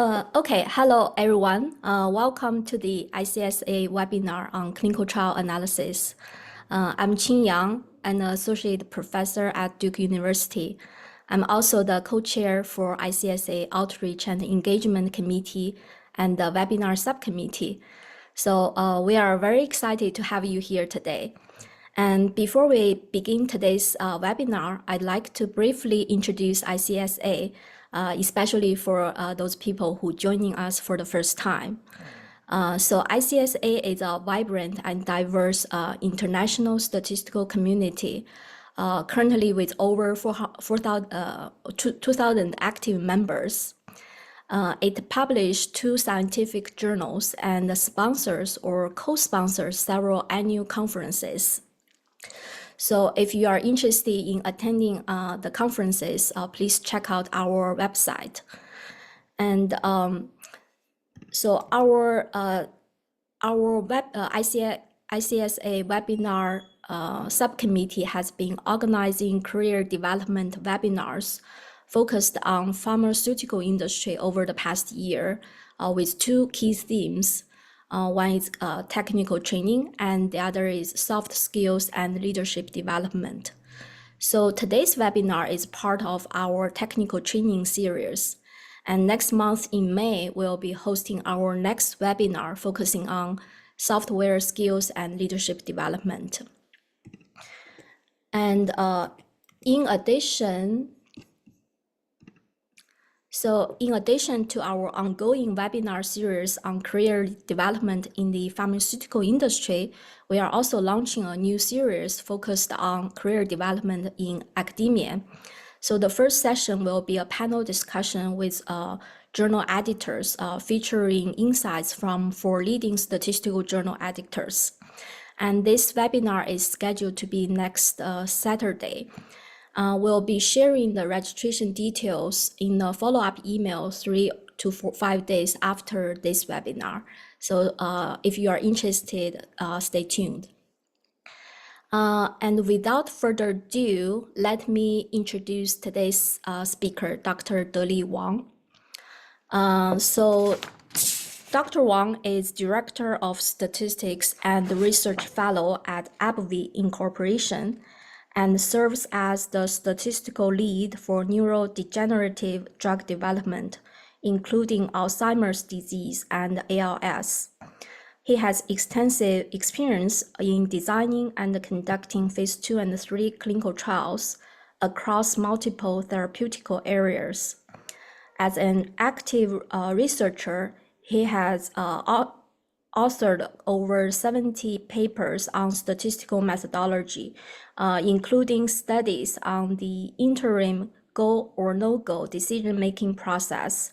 Okay, hello everyone. Welcome to the ICSA webinar on clinical trial analysis. I'm Qing Yang, an associate professor at Duke University. I'm also the co-chair for ICSA Outreach and Engagement Committee and the webinar subcommittee. So we are very excited to have you here today. And before we begin today's webinar, I'd like to briefly introduce ICSA, especially for those people who are joining us for the first time. So ICSA is a vibrant and diverse international statistical community, currently with over 2,000 active members. It published 2 scientific journals and sponsors or co-sponsors several annual conferences. So if you are interested in attending the conferences, please check out our website. And so our ICSA webinar subcommittee has been organizing career development webinars focused on pharmaceutical industry over the past year with 2 key themes. One is technical training, and the other is soft skills and leadership development. So today's webinar is part of our technical training series. And next month in May, we'll be hosting our next webinar focusing on software skills and leadership development. And in addition to our ongoing webinar series on career development in the pharmaceutical industry, we are also launching a new series focused on career development in academia. So the first session will be a panel discussion with journal editors featuring insights from 4 leading statistical journal editors. And this webinar is scheduled to be next Saturday. We'll be sharing the registration details in a follow-up email 3 to 5 days after this webinar. So if you are interested, stay tuned. And without further ado, let me introduce today's speaker, Dr. Deli Wang. So Dr. Wang is Director of Statistics and Research Fellow at AbbVie Incorporation, and serves as the statistical lead for neurodegenerative drug development, including Alzheimer's disease and ALS. He has extensive experience in designing and conducting phase 2 and 3 clinical trials across multiple therapeutic areas. As an active researcher, he has authored over 70 papers on statistical methodology, including studies on the interim go or no-go decision-making process,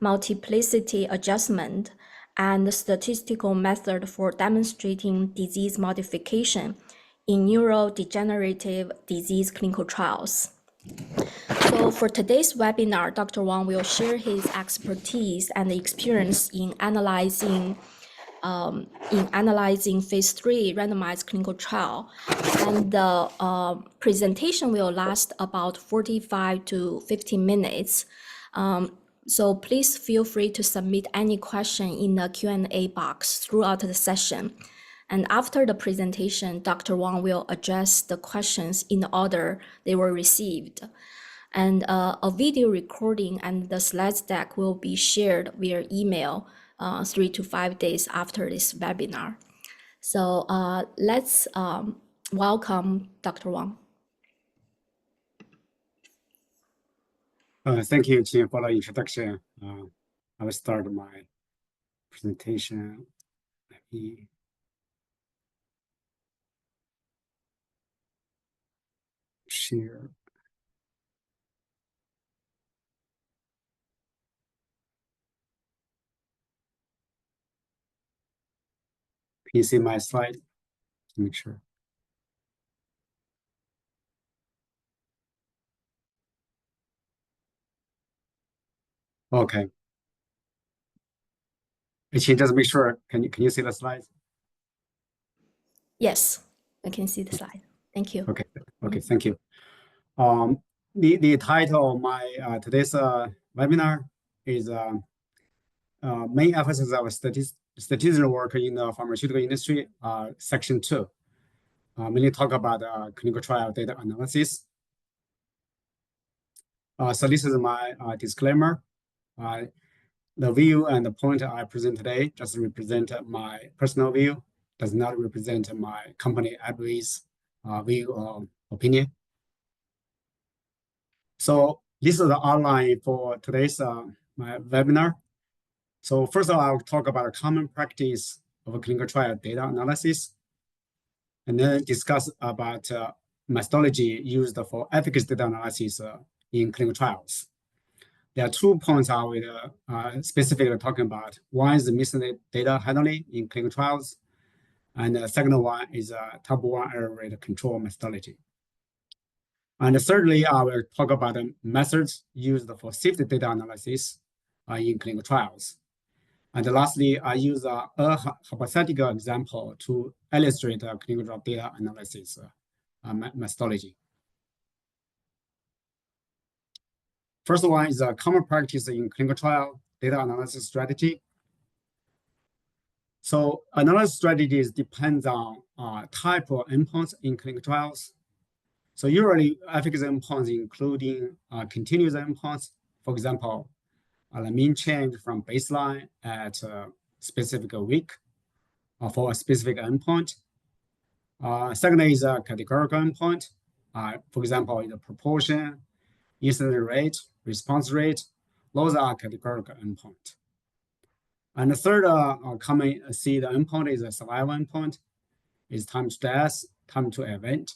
multiplicity adjustment, and the statistical method for demonstrating disease modification in neurodegenerative disease clinical trials. So for today's webinar, Dr. Wang will share his expertise and experience in analyzing phase 3 randomized clinical trial. And the presentation will last about 45 to 50 minutes. So please feel free to submit any question in the Q&A box throughout the session. And after the presentation, Dr. Wang will address the questions in the order they were received. And a video recording and the slides deck will be shared via email 3 to 5 days after this webinar. So let's welcome Dr. Wang. Thank you, Qing, for the introduction. I will start my presentation. Let me share. Can you see my slide? Make sure. Okay. Qing, just make sure. Can you see the slides? Yes, I can see the slide. Thank you. Okay. Okay. Thank you. The title of my today's webinar is main emphasis of statistical work in the pharmaceutical industry, section 2. Mainly talk about clinical trial data analysis. So this is my disclaimer. The view and the point I present today just represent my personal view, does not represent my company AbbVie's view or opinion. So this is the outline for today's my webinar. So first of all, I'll talk about a common practice of clinical trial data analysis, and then discuss about methodology used for efficacy data analysis in clinical trials. There are 2 points I will specifically talking about. One is the missing data handling in clinical trials, and the second one is type 1 error rate control methodology. And thirdly, I will talk about the methods used for safety data analysis in clinical trials. And lastly, I use a hypothetical example to illustrate clinical trial data analysis methodology. First one is a common practice in clinical trial data analysis strategy. So analysis strategies depends on type of endpoints in clinical trials. So usually efficacy endpoints including continuous endpoints, for example, the mean change from baseline at a specific week for a specific endpoint. Second is a categorical endpoint. For example, the proportion, incidence rate, response rate, those are categorical endpoint. And the third common see the endpoint is a survival endpoint, is time to death, time to event.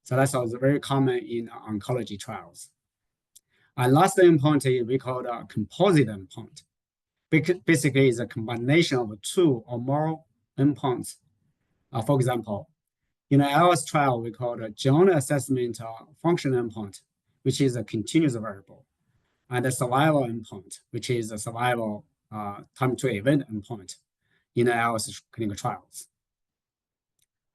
So that's also very common in oncology trials. And last endpoint is we call a composite endpoint. Basically, it's a combination of 2 or more endpoints. For example, in the ALS trial, we call the genomic assessment function endpoint, which is a continuous variable, and the survival endpoint, which is a survival time to event endpoint in the ALS clinical trials.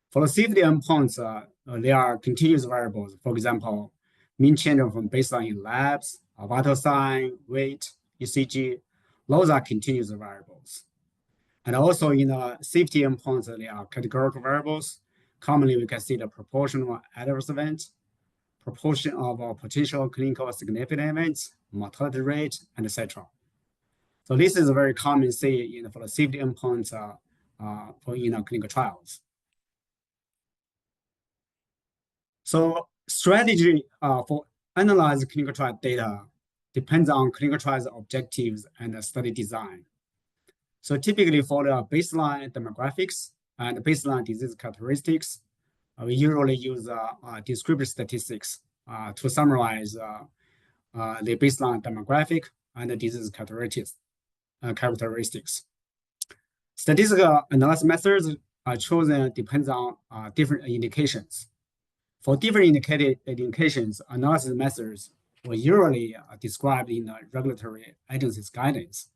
For the safety endpoints, they are continuous variables. For example, mean change from baseline in labs, vital sign, weight, ECG, those are continuous variables. And also in the safety endpoints, they are categorical variables. Commonly, we can see the proportion of adverse events, proportion of potential clinical significant events, mortality rate, and etc. So this is a very common see for the safety endpoints for clinical trials. So strategy for analyze clinical trial data depends on clinical trials objectives and study design. So typically for the baseline demographics and baseline disease characteristics, we usually use descriptive statistics to summarize the baseline demographic and the disease characteristics. Statistical analysis methods are chosen depends on different indications. For different indications, analysis methods were usually described in the regulatory agency's guidance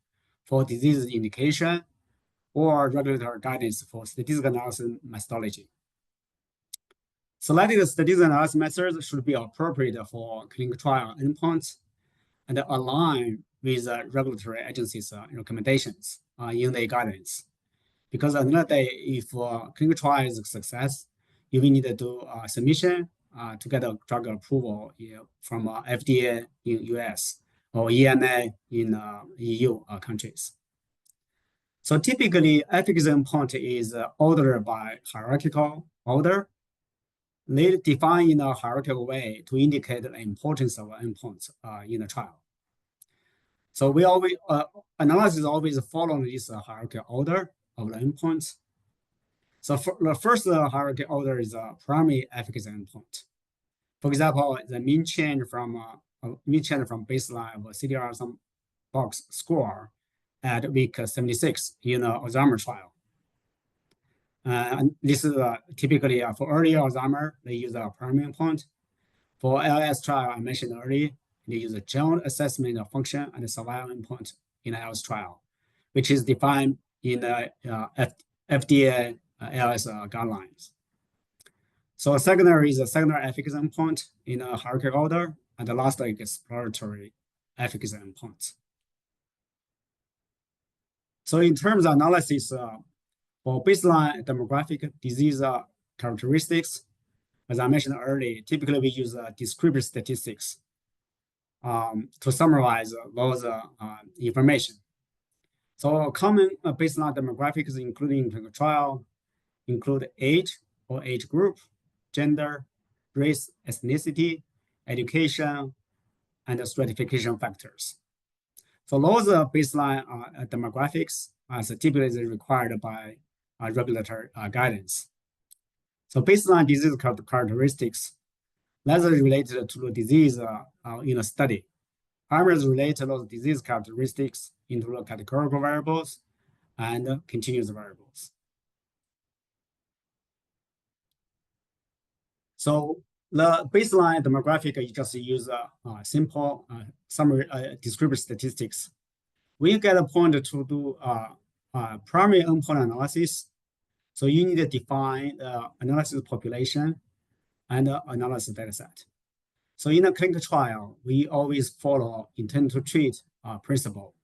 for disease indication or regulatory guidance for statistical analysis methodology. Selected statistical analysis methods should be appropriate for clinical trial endpoints and align with regulatory agencies' recommendations in their guidance. Because at the end of the day, if clinical trial is a success, you will need to do a submission to get a drug approval from FDA in US or EMA in EU countries. So typically, efficacy endpoint is ordered by hierarchical order. They define in a hierarchical way to indicate the importance of endpoints in the trial. So we always analysis always follow this hierarchical order of the endpoints. So the first hierarchy order is a primary efficacy endpoint. For example, the mean change from baseline of a CDR sum box score at week 76 in an Alzheimer trial. And this is typically for early Alzheimer, they use a primary endpoint. For ALS trial, I mentioned earlier, they use a genomic assessment of function and a survival endpoint in ALS trial, which is defined in the FDA ALS guidelines. So secondary is a secondary efficacy endpoint in a hierarchical order, and the last is exploratory efficacy endpoints. So in terms of analysis, for baseline demographic disease characteristics, as I mentioned earlier, typically we use descriptive statistics to summarize those information. So common baseline demographics, including clinical trial, include age or age group, gender, race, ethnicity, education, and stratification factors. So those baseline demographics are typically required by regulatory guidance. So baseline disease characteristics, that's related to the disease in a study. Primers relate those disease characteristics into the categorical variables and continuous variables. So the baseline demographic, you just use a simple summary descriptive statistics. When you get a point to do primary endpoint analysis, so you need to define the analysis population and analysis dataset. So in a clinical trial, we always follow intent to treat principle.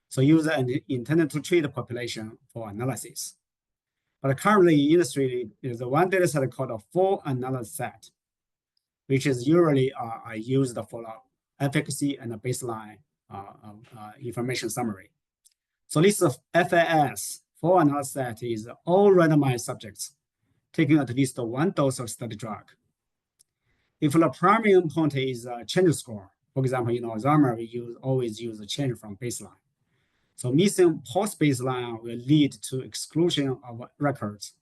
So use an intended to treat population for analysis. But currently in industry, there's one data set called a full analysis set, which is usually used for efficacy and a baseline information summary. So this FAS, full analysis set, is all randomized subjects taking at least one dose of study drug. If the primary endpoint is a change score, for example, Alzheimer, we always use a change from baseline. So missing post-baseline will lead to exclusion of records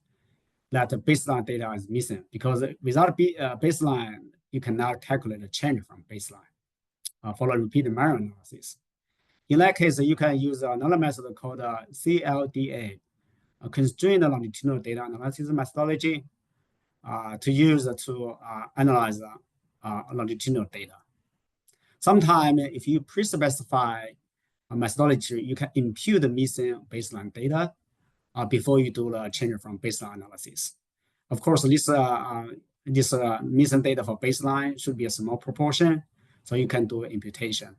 that the baseline data is missing, because without baseline, you cannot calculate the change from baseline for a repeated manual analysis. In that case, you can use another method called CLDA, a constrained longitudinal data analysis methodology, to use to analyze longitudinal data. Sometimes, if you pre-specify a methodology, you can impute the missing baseline data before you do the change from baseline analysis. Of course, this missing data for baseline should be a small proportion, so you can do imputation.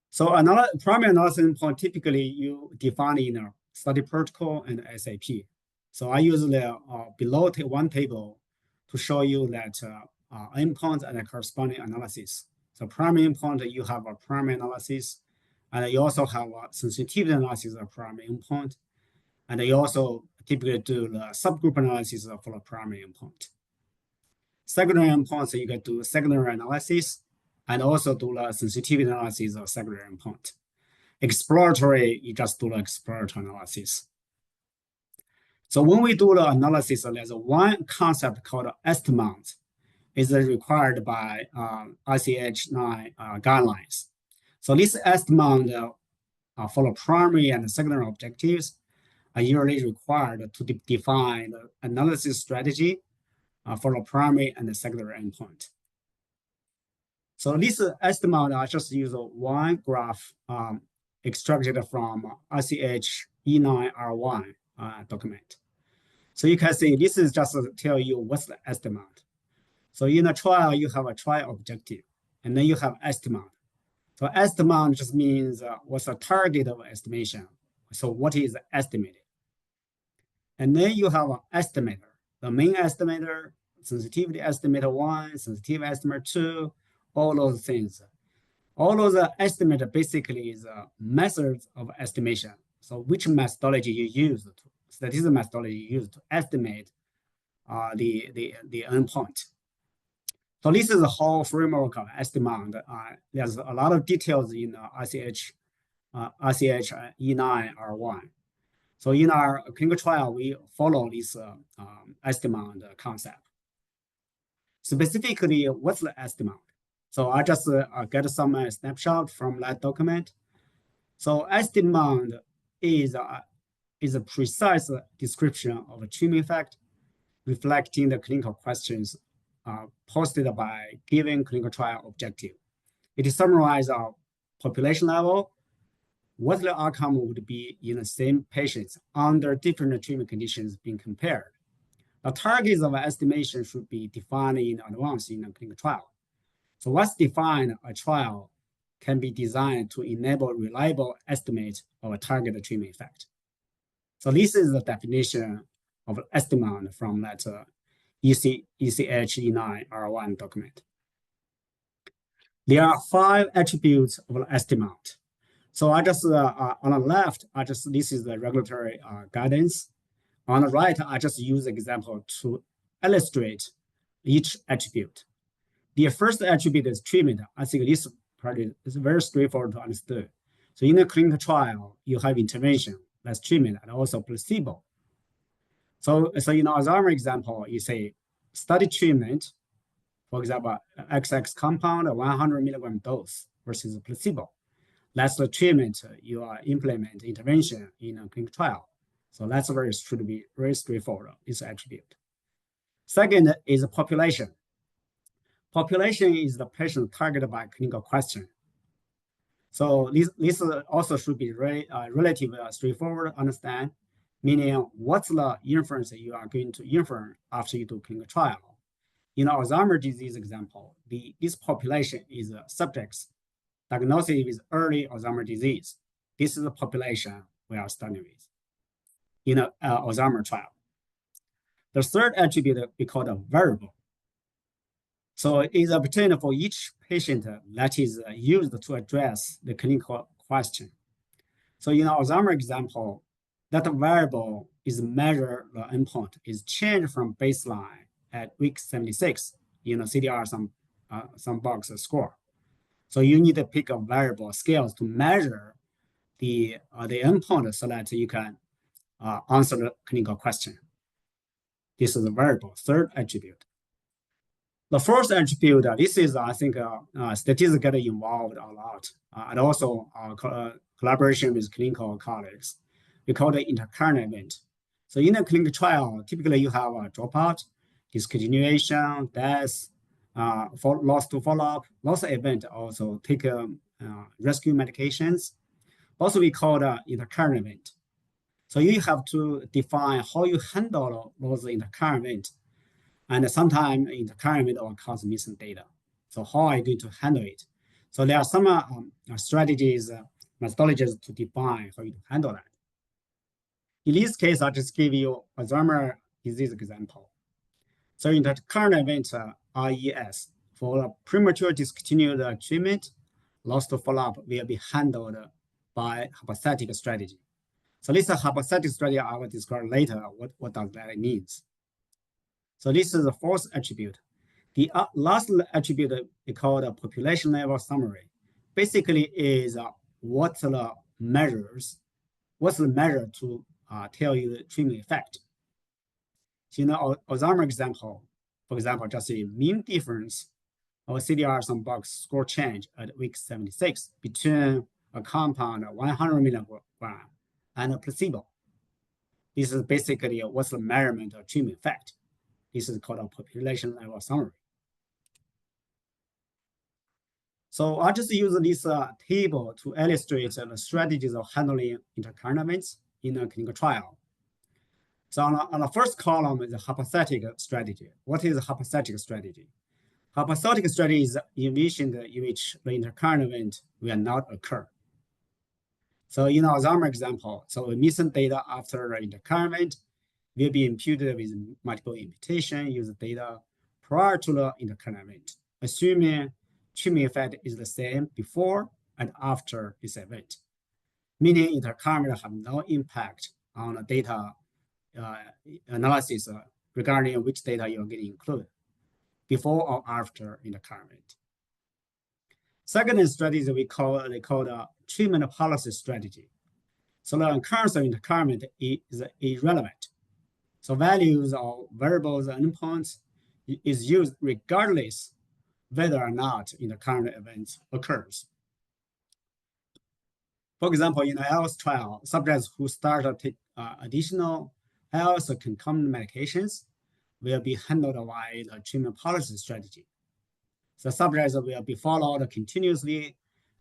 So another primary analysis endpoint, typically you define in a study protocol and SAP. So I use the below one table to show you that endpoint and corresponding analysis. So primary endpoint, you have a primary analysis, and you also have a sensitivity analysis of primary endpoint, and you also typically do the subgroup analysis for the primary endpoint. Secondary endpoints, you can do secondary analysis, and also do the sensitivity analysis of secondary endpoint. Exploratory, you just do the exploratory analysis. So when we do the analysis, there's one concept called estimand, is required by ICH-9 guidelines. So this estimand for the primary and secondary objectives are usually required to define the analysis strategy for the primary and the secondary endpoint. So this estimand, I just use one graph extracted from ICH E9R1 document. So you can see this is just to tell you what's the estimand. So in a trial, you have a trial objective, and then you have estimand. So estimand just means what's the target of estimation. So what is estimated? And then you have an estimator, the main estimator, sensitivity estimator 1, sensitivity estimator 2, all those things. All those estimator basically is methods of estimation. So which methodology you use, statistical methodology you use to estimate the endpoint. So this is the whole framework of estimand. There's a lot of details in ICH E9R1. So in our clinical trial, we follow this estimand concept. Specifically, what's the estimand? So I just get some snapshot from that document. So estimand is a precise description of a treatment effect, reflecting the clinical questions posted by given clinical trial objective. It summarizes our population level, what the outcome would be in the same patients under different treatment conditions being compared. The targets of estimation should be defined in advance in a clinical trial. So what's defined a trial can be designed to enable reliable estimate of a target treatment effect. So this is the definition of estimand from that ECH E9R1 document. There are 5 attributes of estimand. So I just, on the left, this is the regulatory guidance. On the right, I just use example to illustrate each attribute. The first attribute is treatment. I think this part is very straightforward to understand. So in a clinical trial, you have intervention, that's treatment, and also placebo. So in Alzheimer example, you say study treatment, for example, XX compound, a 100 milligram dose versus placebo. That's the treatment you are implement intervention in a clinical trial. So that's should be very straightforward, this attribute. Second is population. Population is the patient targeted by clinical question. So this also should be relatively straightforward to understand, meaning what's the inference that you are going to infer after you do clinical trial. In Alzheimer's disease example, this population is subjects diagnosed with early Alzheimer's disease. This is the population we are studying with in an Alzheimer's trial. The third attribute we call a variable. So it is obtained for each patient that is used to address the clinical question. So in Alzheimer's example, that variable is measured, the endpoint is changed from baseline at week 76 in a CDR some box score. So you need to pick a variable scales to measure the endpoint so that you can answer the clinical question. This is a variable, third attribute. The fourth attribute, this is, I think, statistics get involved a lot, and also collaboration with clinical colleagues. We call it intercurrent event. So in a clinical trial, typically you have a dropout, discontinuation, death, loss to follow-up, loss event, also take rescue medications. Also, we call the intercurrent event. So you have to define how you handle those intercurrent events. And sometimes intercurrent event will cause missing data. So how are you going to handle it? So there are some strategies, methodologies to define how you handle that. In this case, I'll just give you Alzheimer's disease example. So in the current event, RES, for premature discontinued treatment, loss to follow-up will be handled by hypothetic strategy. So this is a hypothetic strategy I will describe later. What does that mean? So this is the fourth attribute. The last attribute we call the population level summary. Basically is what's the measure to tell you the treatment effect. So in the Alzheimer example, for example, just a mean difference of CDR sum box score change at week 76 between a compound 100 milligram and a placebo. This is basically what's the measurement of treatment effect. This is called a population level summary. So I just use this table to illustrate the strategies of handling intercurrent events in a clinical trial. So on the first column is a hypothetical strategy. What is a hypothetical strategy? Hypothetical strategy is envisioned in which the intercurrent event will not occur. So in Alzheimer example, so missing data after the intercurrent event will be imputed with multiple imputation using data prior to the intercurrent event, assuming treatment effect is the same before and after this event, meaning intercurrent event have no impact on the data analysis regarding which data you're getting included before or after intercurrent event. Second strategy they call the treatment policy strategy. So the occurrence of intercurrent is irrelevant. So values of variables and endpoints is used regardless whether or not intercurrent events occurs. For example, in the ALS trial, subjects who start to take additional ALS concomitant medications will be handled by the treatment policy strategy. The subjects will be followed continuously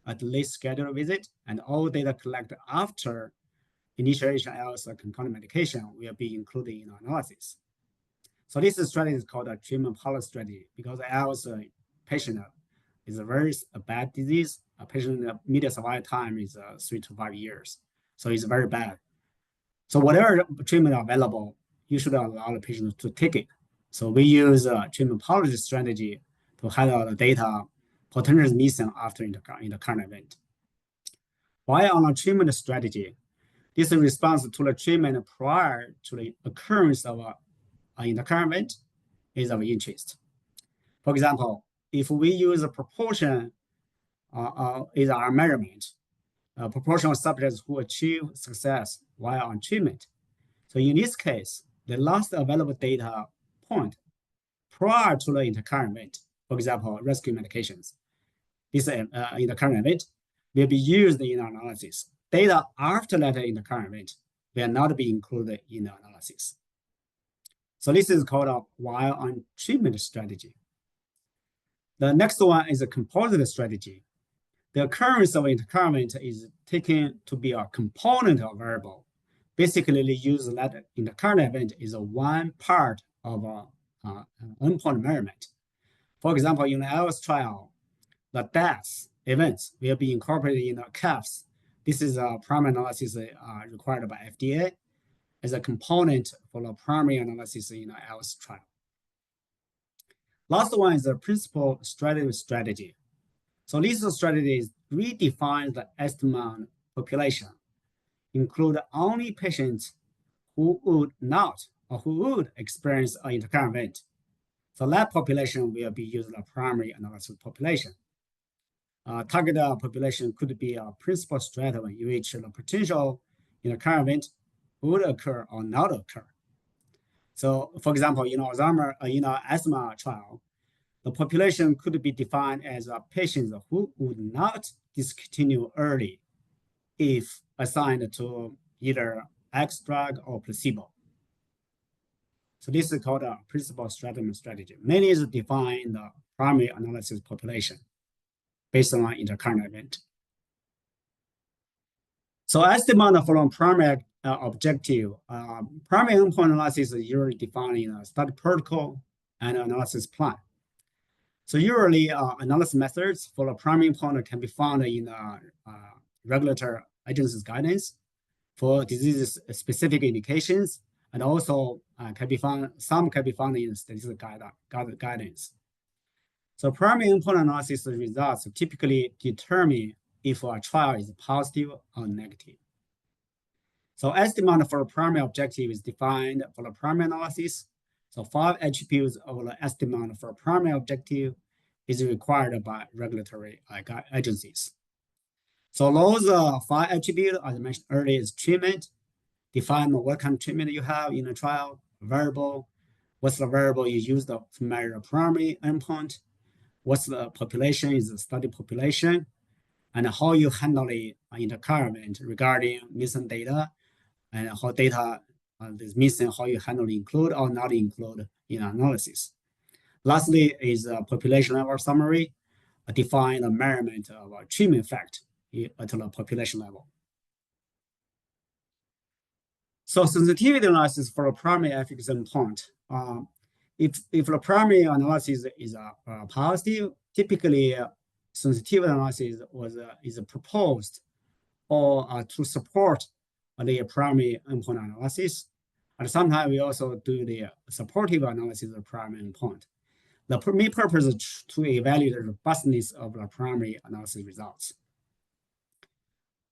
at least scheduled visit, and all data collected after initiation ALS concomitant medication will be included in analysis. So this strategy is called a treatment policy strategy because ALS patient It's a very bad disease. A patient median survival time is 3 to 5 years. So it's very bad. So whatever treatment available, you should allow the patient to take it. So we use a treatment policy strategy to handle the data potentially missing after in the current event. While on a treatment strategy, this response to the treatment prior to the occurrence of in the current event is of interest. For example, if we use a proportion is our measurement, proportion of subjects who achieve success while on treatment. So in this case, the last available data point prior to the intercurrent event, for example, rescue medications, this intercurrent event will be used in analysis. Data after that intercurrent event will not be included in the analysis. So this is called a while on treatment strategy. The next one is a composite strategy. The occurrence of intercurrent is taken to be a component of variable. Basically, they use that intercurrent event is one part of an endpoint measurement. For example, in the ALS trial, the death events will be incorporated in the CAFs. This is a primary analysis required by FDA as a component for the primary analysis in the ALS trial. Last one is the principal strategy. So this strategy redefines the estimand population, include only patients who would not or who would experience an intercurrent event. So that population will be used as a primary analysis population. Target population could be a principal stratum in which the potential intercurrent event would occur or not occur. So, for example, in Alzheimer, asthma trial, the population could be defined as patients who would not discontinue early if assigned to either X drug or placebo. So this is called a principal stratum strategy. Mainly is define the primary analysis population based on intercurrent event. So estimand from primary objective, primary endpoint analysis is usually defined in a study protocol and analysis plan. So usually analysis methods for the primary endpoint can be found in regulatory agencies guidance for disease-specific indications, and also some can be found in statistical guidance. So primary endpoint analysis results typically determine if a trial is positive or negative. So estimand for the primary objective is defined for the primary analysis. So 5 attributes of the estimand for primary objective is required by regulatory agencies. So those 5 attributes, as I mentioned earlier, is treatment. Define what kind of treatment you have in a trial, variable, what's the variable you use to measure the primary endpoint, what's the population is the study population, and how you handle the intercurrent regarding missing data, and how data is missing, how you handle include or not include in analysis. Lastly is a population level summary, define the measurement of a treatment effect at the population level. So sensitivity analysis for a primary efficacy endpoint. If the primary analysis is positive, typically sensitivity analysis is proposed or to support the primary endpoint analysis. And sometimes we also do the supportive analysis of primary endpoint. The main purpose is to evaluate the robustness of the primary analysis results.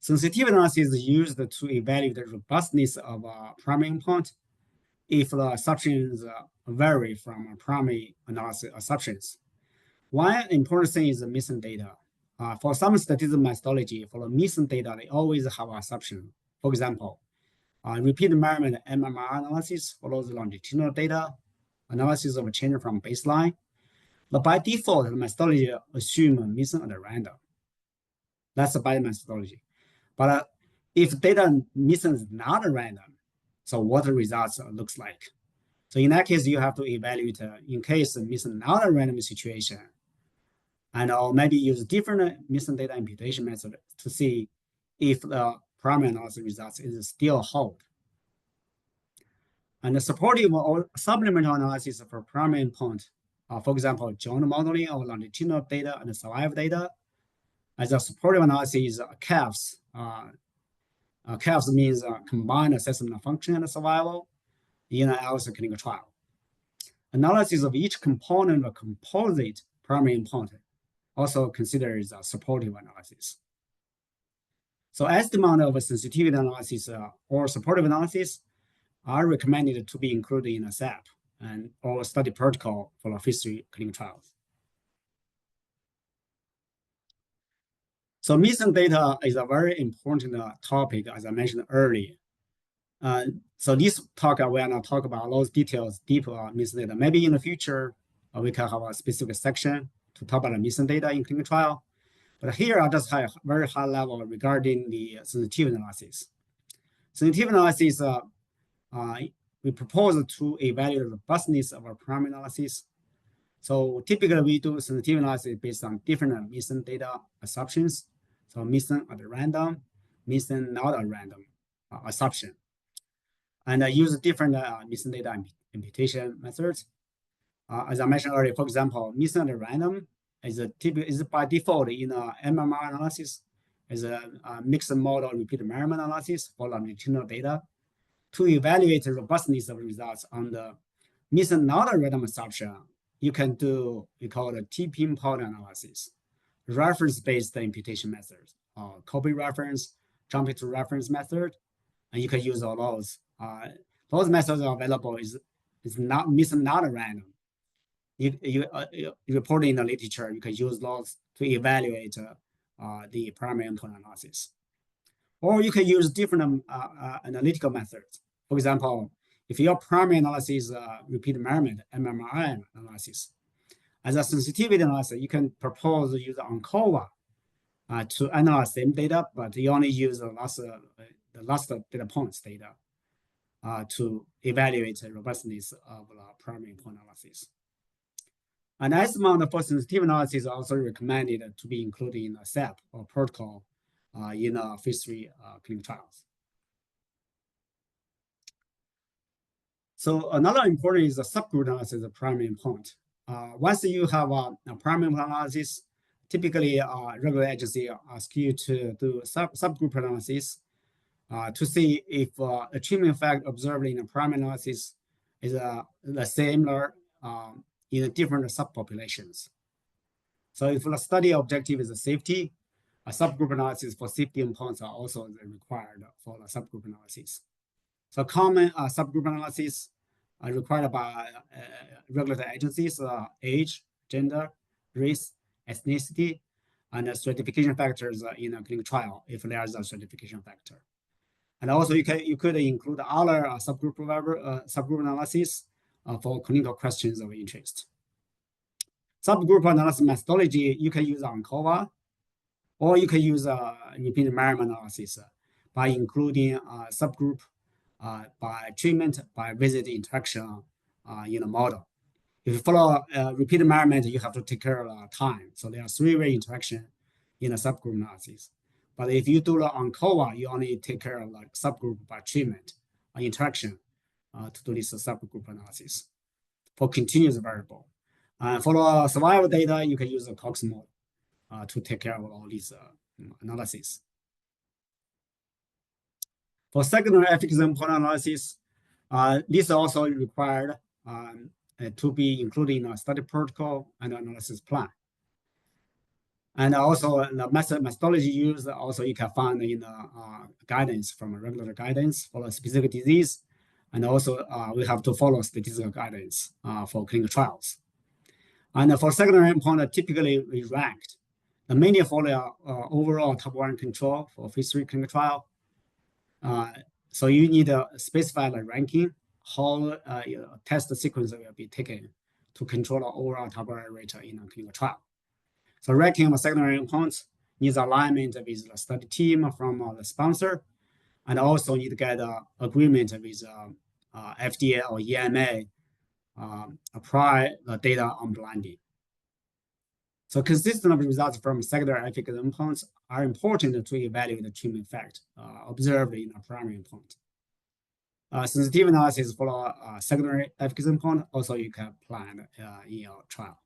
Sensitivity analysis is used to evaluate the robustness of a primary endpoint if the assumptions vary from primary analysis assumptions. One important thing is the missing data. For some statistical methodology, for the missing data, they always have assumption. For example, repeat measurement MMR analysis follows longitudinal data, analysis of a change from baseline. But by default, the methodology assumes missing at random. That's a bad methodology. But if data missing is not random, so what the results looks like. So in that case, you have to evaluate in case missing not a random situation, and or maybe use different missing data imputation method to see if the primary analysis results is still hold. And the supportive or supplemental analysis for primary endpoint for example, joint modeling of longitudinal data and survival data. As a supportive analysis, CAFs. CAFs means combined assessment of function and survival in an Alzheimer's clinical trial. Analysis of each component of a composite primary endpoint also considers a supportive analysis. So estimand of a sensitivity analysis or supportive analysis are recommended to be included in a SAP and or study protocol for a phase 3 clinical trials. So missing data is a very important topic, as I mentioned earlier. So this talk, we are not talk about those details, deep missing data. Maybe in the future, we can have a specific section to talk about missing data in clinical trial. But here, I just have a very high level regarding the sensitivity analysis. Sensitivity analysis, we propose to evaluate the robustness of our primary analysis. So typically, we do sensitivity analysis based on different missing data assumptions. So missing at random, missing not at random assumption. And I use different missing data imputation methods. As I mentioned earlier, for example, missing at random is by default in MMR analysis, is a mixed model repeat measurement analysis for longitudinal data to evaluate the robustness of results on the missing not at random assumption. You can do, we call it a T-pinpoint analysis, reference-based imputation methods, copy reference, jumping to reference method, and you can use all those. Those methods are available. Is not missing not at random. You report in the literature. You can use those to evaluate the primary endpoint analysis, or you can use different analytical methods. For example, if your primary analysis repeat measurement (MMRI) analysis, as a sensitivity analysis, you can propose to use ANCOVA to analyze same data, but you only use the last data points data to evaluate the robustness of the primary endpoint analysis. An estimand for sensitivity analysis is also recommended to be included in a SAP or protocol in phase 3 clinical trials. So another important is the subgroup analysis of primary endpoint. Once you have a primary analysis, typically regulatory agency ask you to do subgroup analysis to see if the treatment effect observed in a primary analysis is the similar in different subpopulations. So if the study objective is safety, a subgroup analysis for safety endpoints are also required for the subgroup analysis. So common subgroup analysis are required by regulatory agencies: age, gender, race, ethnicity, and stratification factors in a clinical trial if there is a stratification factor. And also you could include other subgroup analysis for clinical questions of interest. Subgroup analysis methodology, you can use ANCOVA, or you can use repeat measurement analysis by including subgroup by treatment, by visit interaction in a model. If you follow repeat measurement, you have to take care of time. So there are three-way interaction in a subgroup analysis. But if you do the ANCOVA, you only take care of like subgroup by treatment interaction to do this subgroup analysis for continuous variable. For the survival data, you can use a Cox model to take care of all these analysis. For secondary efficacy endpoint analysis, this is also required to be included in a study protocol and analysis plan. And also the methodology used, also you can find in guidance from a regular guidance for a specific disease. And also we have to follow statistical guidance for clinical trials. And for secondary endpoint, typically we ranked the media for the overall top line control for phase 3 clinical trial. So you need to specify the ranking, how test sequence will be taken to control the overall top line rate in a clinical trial. So ranking of secondary endpoints needs alignment with the study team from the sponsor, and also need to get agreement with FDA or EMA apply the data unblinding. So consistent results from secondary efficacy endpoints are important to evaluate the treatment effect observed in a primary endpoint. sensitivity analysis for secondary efficacy endpoint. Also, you can plan in your trial.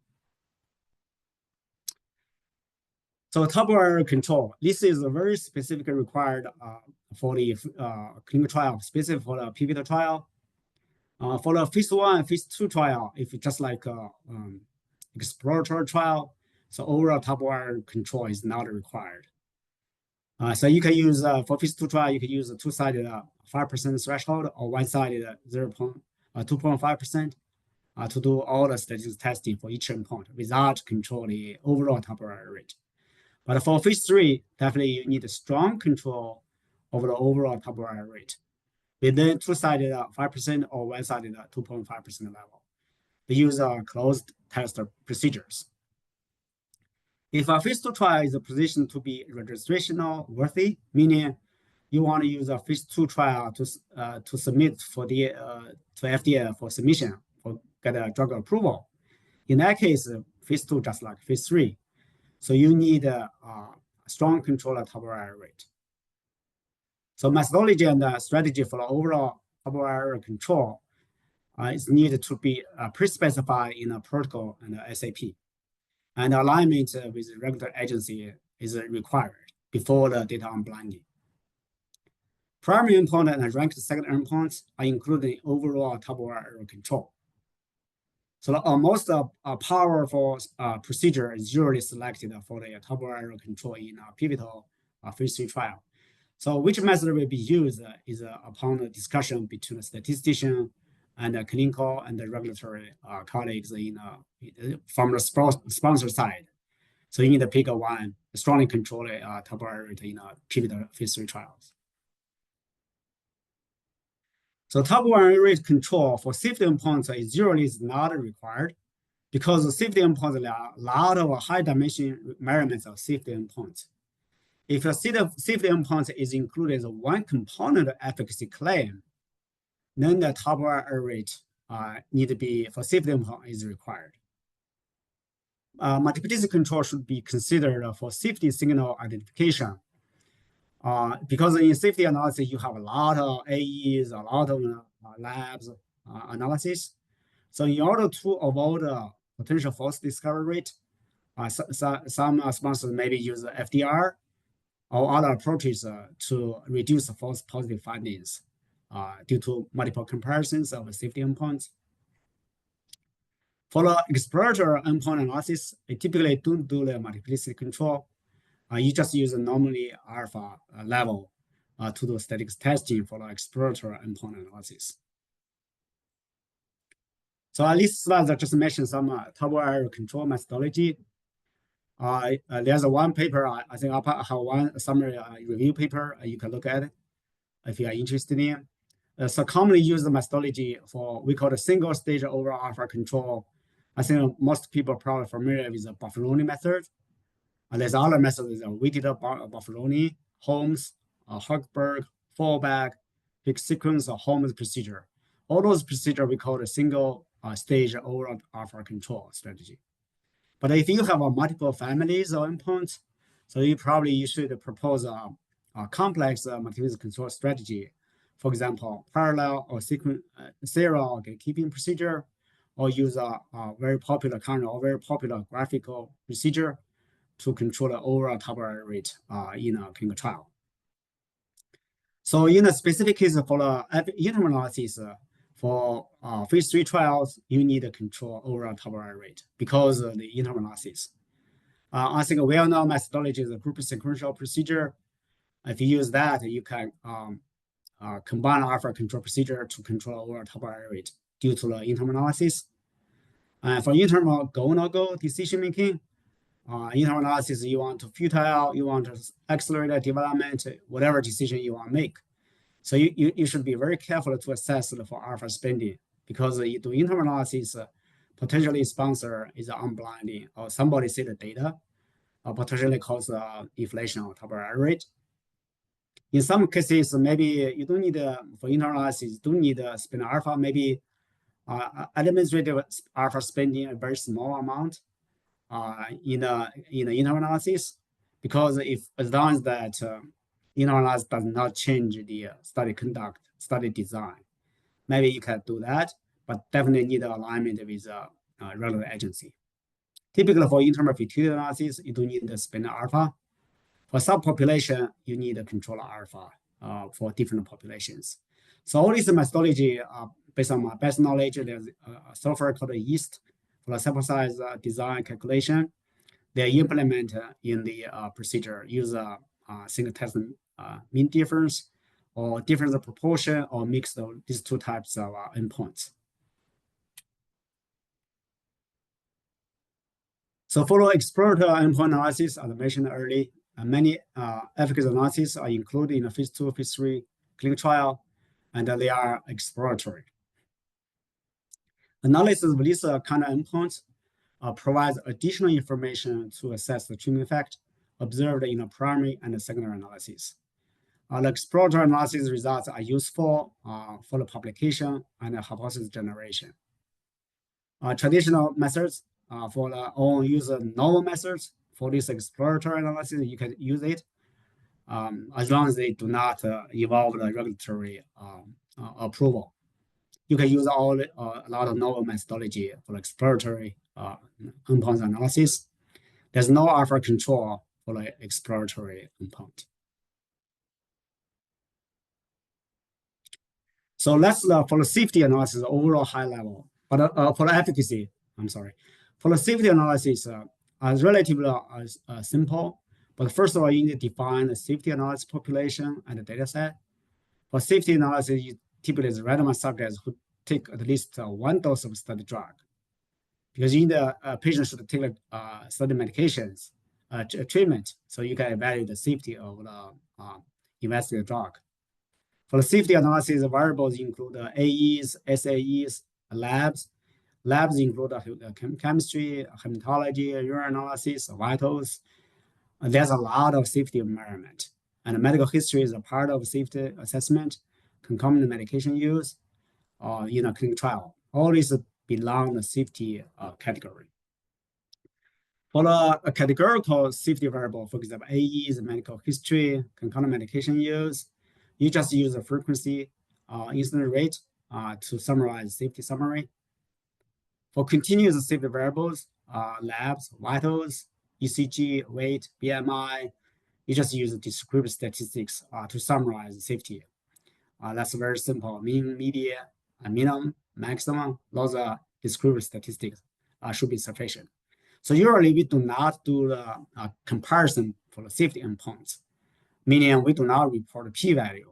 So top-line control. This is a very specific required for the clinical trial, specific for the pivotal trial. For the phase 1 and phase 2 trial, if it's just like exploratory trial, so overall top-line control is not required. So you can use for phase 2 trial, you can use a two-sided 5% threshold or one-sided 2.5% to do all the statistical testing for each endpoint without control the overall top-line rate. But for phase 3, definitely you need a strong control over the overall top-line rate within two-sided 5% or one-sided 2.5% level. We use closed test procedures. If a phase 2 trial is positioned to be registrational worthy, meaning you want to use a phase 2 trial to submit for the to FDA for submission for get a drug approval. In that case, phase 2 just like phase 3. So you need a strong control of top-line rate. So methodology and strategy for the overall top-line control is needed to be pre-specified in a protocol and a SAP. And alignment with the regulatory agency is required before the data unblinding. Primary endpoint and ranked secondary endpoints are included in overall top-line control. So the most powerful procedure is usually selected for the top-line control in a pivotal phase 3 trial. So which method will be used is upon the discussion between the statistician and the clinical and the regulatory colleagues from the sponsor side. So you need to pick one strongly controlled top-line rate in pivotal phase 3 trials. So top-line rate control for safety endpoints is usually not required because the safety endpoints, there are a lot of high-dimension measurements of safety endpoints. If a safety endpoint is included as one component of efficacy claim, then the top-line rate need to be for safety endpoint is required. Multiplicity control should be considered for safety signal identification. Because in safety analysis, you have a lot of AEs, a lot of labs analysis. So in order to avoid potential false discovery rate, some sponsors maybe use FDR or other approaches to reduce false positive findings due to multiple comparisons of safety endpoints. For the exploratory endpoint analysis, I typically don't do the multiplicity control. You just use a normally alpha level to do statistics testing for the exploratory endpoint analysis. So at least slides I just mentioned some top-line control methodology. There's one paper, I think I'll have one summary review paper you can look at it if you are interested in. So commonly used methodology for, we call it single stage overall alpha control. I think most people are probably familiar with the Bufferoni method. There's other methods, weighted Bufferoni, Holmes, Hochberg, fallback, pick sequence, or Holmes procedure. All those procedures we call a single stage overall alpha control strategy. But if you have multiple families of endpoints, so you should propose a complex multiplicity control strategy. For example, parallel or sequence serial gatekeeping procedure, or use a very popular kind of very popular graphical procedure to control the overall top-line rate in a clinical trial. So in a specific case for the interim analysis for phase 3 trials, you need to control overall top-line rate because of the interim analysis. I think a well-known methodology is a group sequential procedure. If you use that, you can combine alpha control procedure to control overall top-line rate due to the interim analysis. For interim go-no-go decision making, interim analysis, you want to futile, you want to accelerate development, whatever decision you want to make. So you should be very careful to assess for alpha spending because you do interim analysis, potentially sponsor is unblinding or somebody see the data, or potentially cause inflation of top-line rate. In some cases, maybe you don't need for interim analysis, you don't need spend alpha, maybe administrative alpha spending a very small amount in the interim analysis, because if as long as that interim analysis does not change the study conduct, study design, maybe you can do that, but definitely need alignment with regular agency. Typically for internal futility analysis, you do need the spin alpha. For subpopulation, you need a control alpha for different populations. So all this methodology, based on my best knowledge, there's a software called YEAST for the sample size design calculation. They implement in the procedure, use a single test mean difference or difference of proportion or mix of these two types of endpoints. So for exploratory endpoint analysis, as I mentioned earlier, many efficacy analyses are included in the phase 2, phase 3 clinical trial, and they are exploratory. Analysis of these kind of endpoints provides additional information to assess the treatment effect observed in a primary and a secondary analysis. The exploratory analysis results are useful for the publication and hypothesis generation. Traditional methods for the own user novel methods for this exploratory analysis, you can use it as long as they do not involve the regulatory approval. You can use a lot of novel methodology for exploratory endpoints analysis. There's no alpha control for the exploratory endpoint. So let's for the safety analysis, overall high level. But for the efficacy, I'm sorry. For the safety analysis, is relatively simple. But first of all, you need to define the safety analysis population and the data set. For safety analysis, you typically is randomized subjects who take at least one dose of study drug. Because in the patient should take study medications, treatment, so you can evaluate the safety of the investigated drug. For the safety analysis, variables include AEs, SAEs, labs. Labs include chemistry, hematology, urine analysis, vitals. There's a lot of safety environment. And medical history is a part of safety assessment, concomitant medication use, in a clinical trial. All these belong in the safety category. For the categorical safety variable, for example, AEs, medical history, concomitant medication use, you just use the frequency, incidence rate to summarize safety summary. For continuous safety variables, labs, vitals, ECG, weight, BMI, you just use the descriptive statistics to summarize safety. That's very simple. Mean, median, minimum, maximum, those are descriptive statistics should be sufficient. So usually we do not do the comparison for the safety endpoints, meaning we do not report a p-value.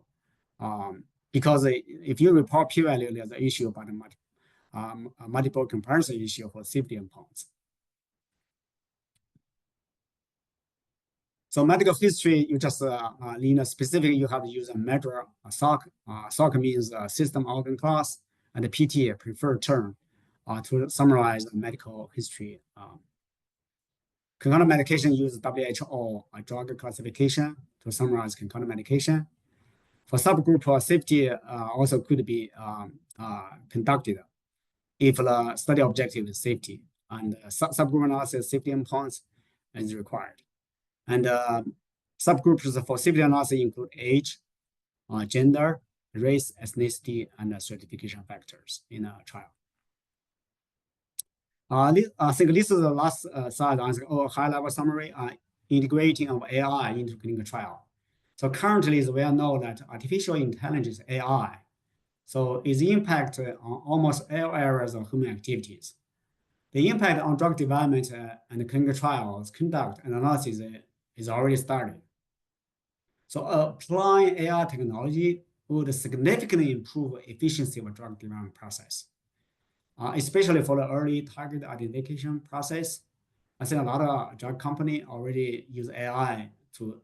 Because if you report p-value, there's an issue about the multiple comparison issue for safety endpoints. So medical history, you just in a specific, you have to use a measure, a SOC. SOC means system organ class, and the PT, preferred term, to summarize medical history. Concomitant medication uses WHO drug classification to summarize concomitant medication. For subgroup safety, also could be conducted if the study objective is safety, and subgroup analysis safety endpoints is required. And subgroups for safety analysis include age, gender, race, ethnicity, and stratification factors in a trial. I think this is the last slide on high-level summary, integrating of AI into clinical trial. So currently, we all know that artificial intelligence, AI, so its impact on almost all areas of human activities. The impact on drug development and clinical trials conduct and analysis is already started. So applying AI technology would significantly improve efficiency of the drug development process, especially for the early target identification process. I think a lot of drug companies already use AI to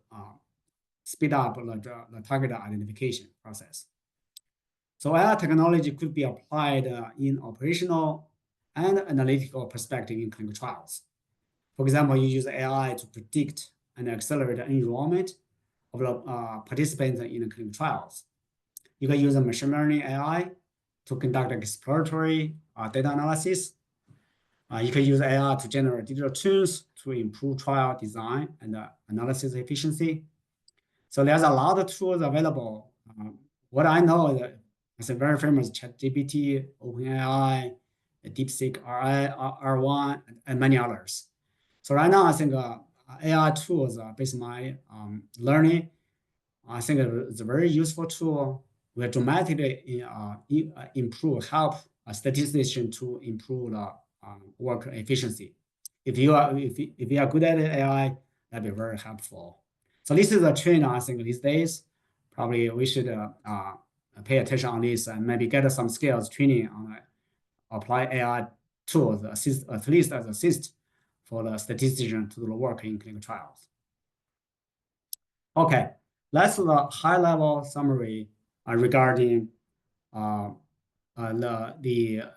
speed up the target identification process. So AI technology could be applied in operational and analytical perspective in clinical trials. For example, you use AI to predict and accelerate the enrollment of the participants in the clinical trials. You can use a machine learning AI to conduct exploratory data analysis. You can use AI to generate digital tools to improve trial design and analysis efficiency. So there's a lot of tools available. What I know is that It's a very famous ChatGPT, OpenAI, DeepSeek R1, and many others. So right now, I think AI tools based on my learning, I think it's a very useful tool. Will dramatically help a statistician to improve the work efficiency. If you are good at AI, that'd be very helpful. So this is a trend I think these days. Probably we should pay attention on this and maybe get some skills training on apply AI tools assist, at least as assist for the statistician to do the work in clinical trials. Okay, that's the high-level summary regarding the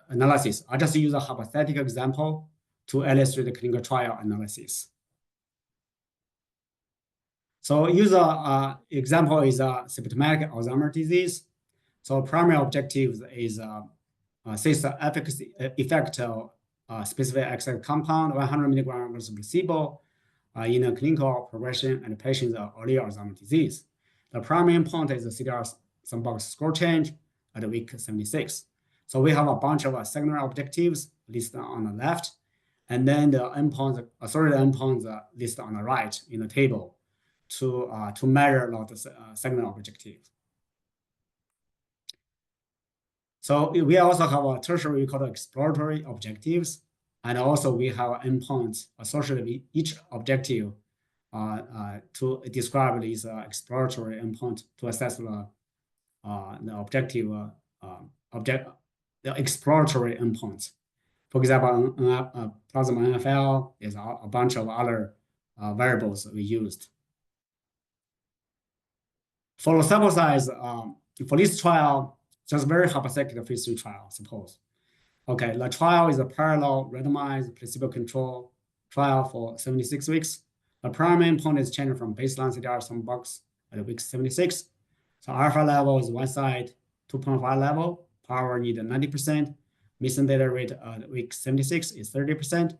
analysis. I just use a hypothetical example to illustrate the clinical trial analysis. So user example is symptomatic Alzheimer disease. So primary objective is assess the efficacy effect of specific active compound 100 milligram versus placebo in a clinical progression and patients of early Alzheimer's disease. The primary endpoint is the CDR sum box score change at week 76. So we have a bunch of secondary objectives listed on the left, and then the endpoints, associated endpoints listed on the right in the table to measure those secondary objectives. So we also have a tertiary, we call it exploratory objectives, and also we have endpoints associated with each objective to describe these exploratory endpoint to assess the objective the exploratory endpoints. For example, plasma NFL is a bunch of other variables we used. For the sample size, for this trial, just very hypothetical phase 3 trial, suppose. Okay, the trial is a parallel randomized placebo-controlled trial for 76 weeks. The primary endpoint is changed from baseline CDR sum box at week 76. So alpha level is one side, 2.5 level, power needed 90%. Missing data rate at week 76 is 30%.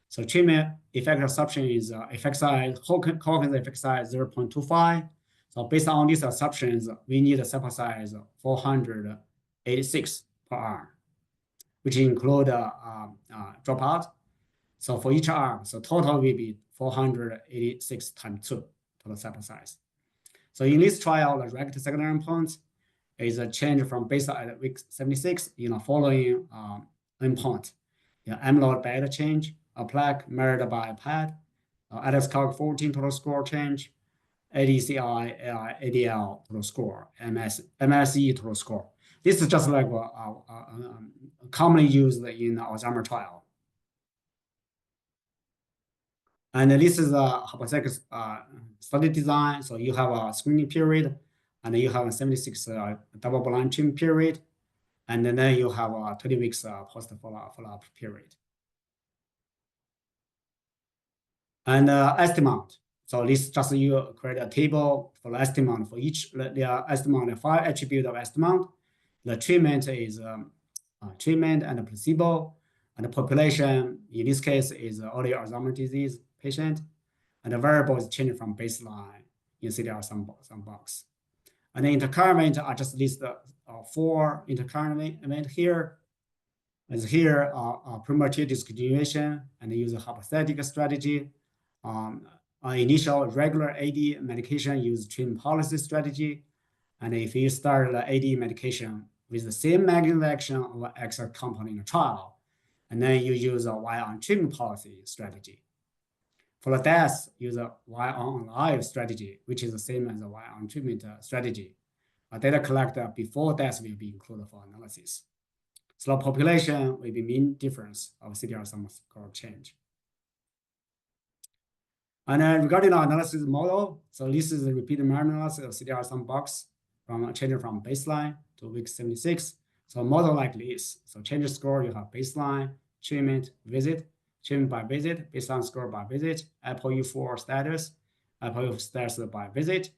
So treatment effect assumption is effect size, Hawkins effect size 0.25. So based on these assumptions, we need a sample size of 486 per arm, which include dropout. So for each arm, so total will be 486 times 2 total sample size. So in this trial, the direct secondary endpoint is a change from baseline at week 76 in the following endpoint. Amyloid beta change, a plaque measured by a PET, ADAS-Cog 14 total score change, ADCI, ADL total score, MSE total score. This is just like commonly used in the Alzheimer trial. And this is a hypothetical study design. So you have a screening period, and you have a 76 double-blind treatment period, and then you have a 20 weeks post-follow-up period. And estimand. So this just you create a table for the estimand for each the estimand, the 5 attributes of estimand. The treatment is treatment and a placebo, and the population in this case is early Alzheimer's disease patient, and the variable is changing from baseline in CDR sum box. And the intercurrent, I just list 4 intercurrent event here. As here, premature discontinuation, and use a hypothetical strategy. Initial regular AD medication, use treatment policy strategy. And if you start the AD medication with the same mechanism of action of an active compound in the trial, and then you use a while on treatment policy strategy. For the death, use a while on live strategy, which is the same as a while on treatment strategy. Data collected before death will be included for analysis. So the population will be mean difference of CDR sum score change. And regarding the analysis model, so this is a repeated analysis of CDR sum box from changing from baseline to week 76. So a model like this. So change score, you have baseline, treatment, visit, treatment by visit, baseline score by visit, ApoE4 status, ApoE status by visit,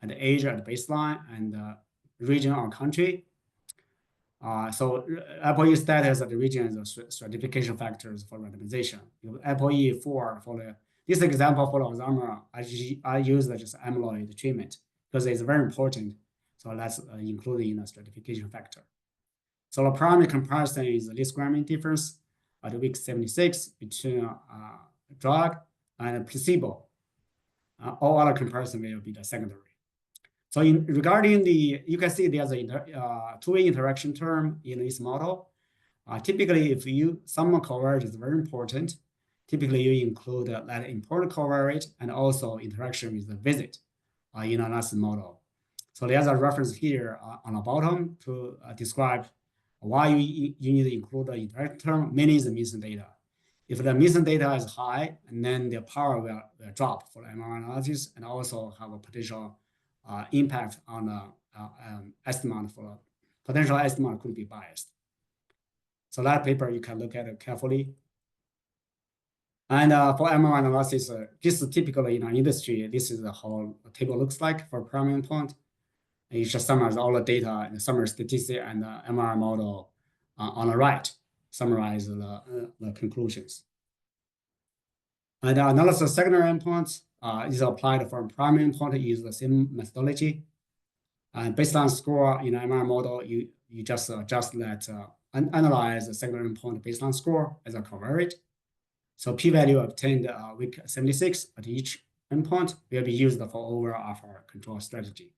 and the age at baseline, and region or country. So ApoE status at the region is stratification factors for randomization. ApoE4 for this example for Alzheimer, I use just amyloid treatment because it's very important So that's included in the stratification factor. So the primary comparison is the least square difference at week 76 between drug and placebo. All other comparison will be the secondary. So regarding you can see there's a two-way interaction term in this model. Typically, if some covariate is very important, typically you include that important covariate and also interaction with the visit in analysis model. So there's a reference here on the bottom to describe why you need to include the interaction term, mainly the missing data. If the missing data is high, and then the power will drop for the MRI analysis and also have a potential impact on the estimand for potential estimand could be biased. So that paper you can look at it carefully. And for MRI analysis, this is typically in our industry, this is how the table looks like for primary endpoint. You just summarize all the data in the summary statistic and the MRI model on the right, summarize the conclusions. And analysis of secondary endpoints is applied for primary endpoint, use the same methodology. And baseline score in the MRI model, you just adjust that analyze the secondary endpoint baseline score as a covariate. So p-value obtained week 76 at each endpoint will be used for overall alpha control strategy.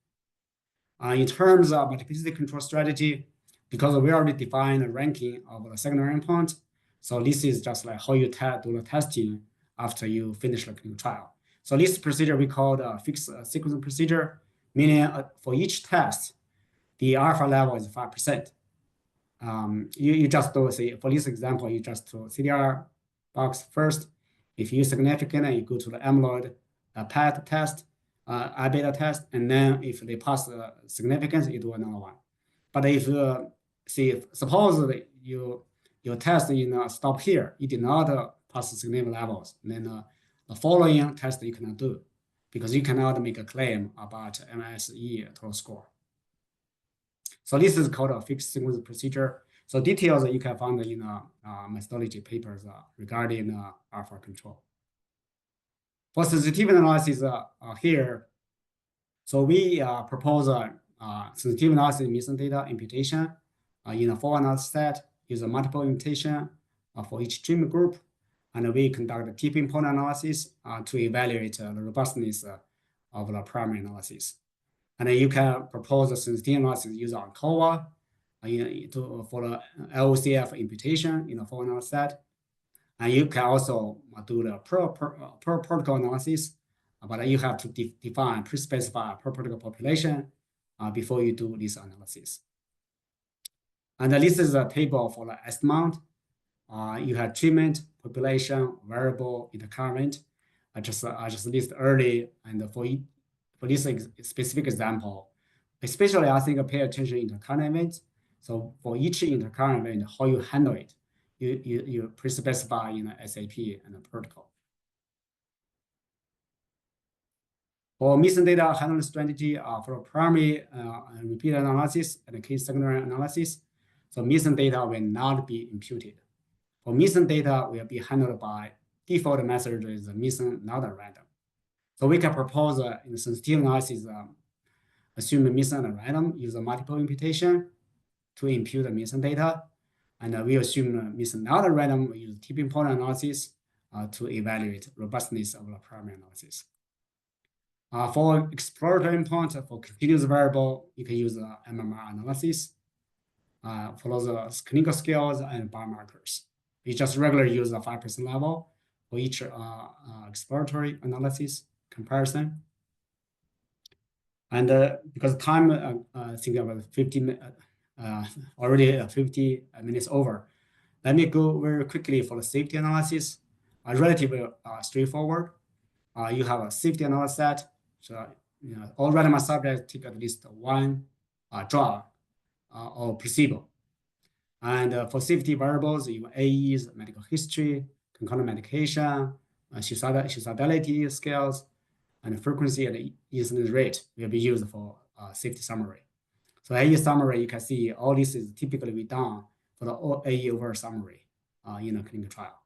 In terms of multiplicity control strategy, because we already defined a ranking of the secondary endpoint, so this is just like how you do the testing after you finish the clinical trial. So this procedure we call the fixed sequence procedure, meaning for each test, the alpha level is 5%. You just do, say, for this example, you just do CDR box first. If you're significant, you go to the amyloid PET test, I-beta test, and then if they pass the significance, you do another one. But if suppose your test stop here, you did not pass the significant levels, then the following test you cannot do because you cannot make a claim about MSE total score. So this is called a fixed sequence procedure. So details you can find in methodology papers regarding alpha control. For sensitivity analysis here, so we propose sensitivity analysis missing data imputation in a 4-analysis set, use a multiple imputation for each treatment group, and we conduct a tipping point analysis to evaluate the robustness of the primary analysis. And then you can propose a sensitivity analysis using ANCOVA for the LOCF imputation in a 4-analysis set. And you can also do the per protocol analysis, but you have to define, pre-specify per protocol population before you do this analysis. And this is a table for the estimand. You have treatment, population, variable, intercurrent. I just list early, and for this specific example, especially I think pay attention to intercurrent events. So for each intercurrent event, how you handle it, you pre-specify in the SAP and the protocol. For missing data handling strategy for primary and repeat analysis and case secondary analysis, so missing data will not be imputed. For missing data will be handled by default method is missing not at random. So we can propose in the sensitivity analysis, assume missing at random, use a multiple imputation to impute the missing data. And we assume missing not at random, we use tipping point analysis to evaluate robustness of the primary analysis. For exploratory endpoint, for continuous variable, you can use MMR analysis for those clinical scales and biomarkers. We just regularly use a 5% level for each exploratory analysis comparison. And because time, I think about 50 already 50 minutes over. Let me go very quickly for the safety analysis. Relatively straightforward. You have a safety analysis set. So all randomized subjects take at least one drug or placebo. And for safety variables, you have AEs, medical history, concurrent medication, suicidality scales, and frequency and incidence rate will be used for safety summary. So AE summary, you can see all this is typically done for the AE over summary in a clinical trial.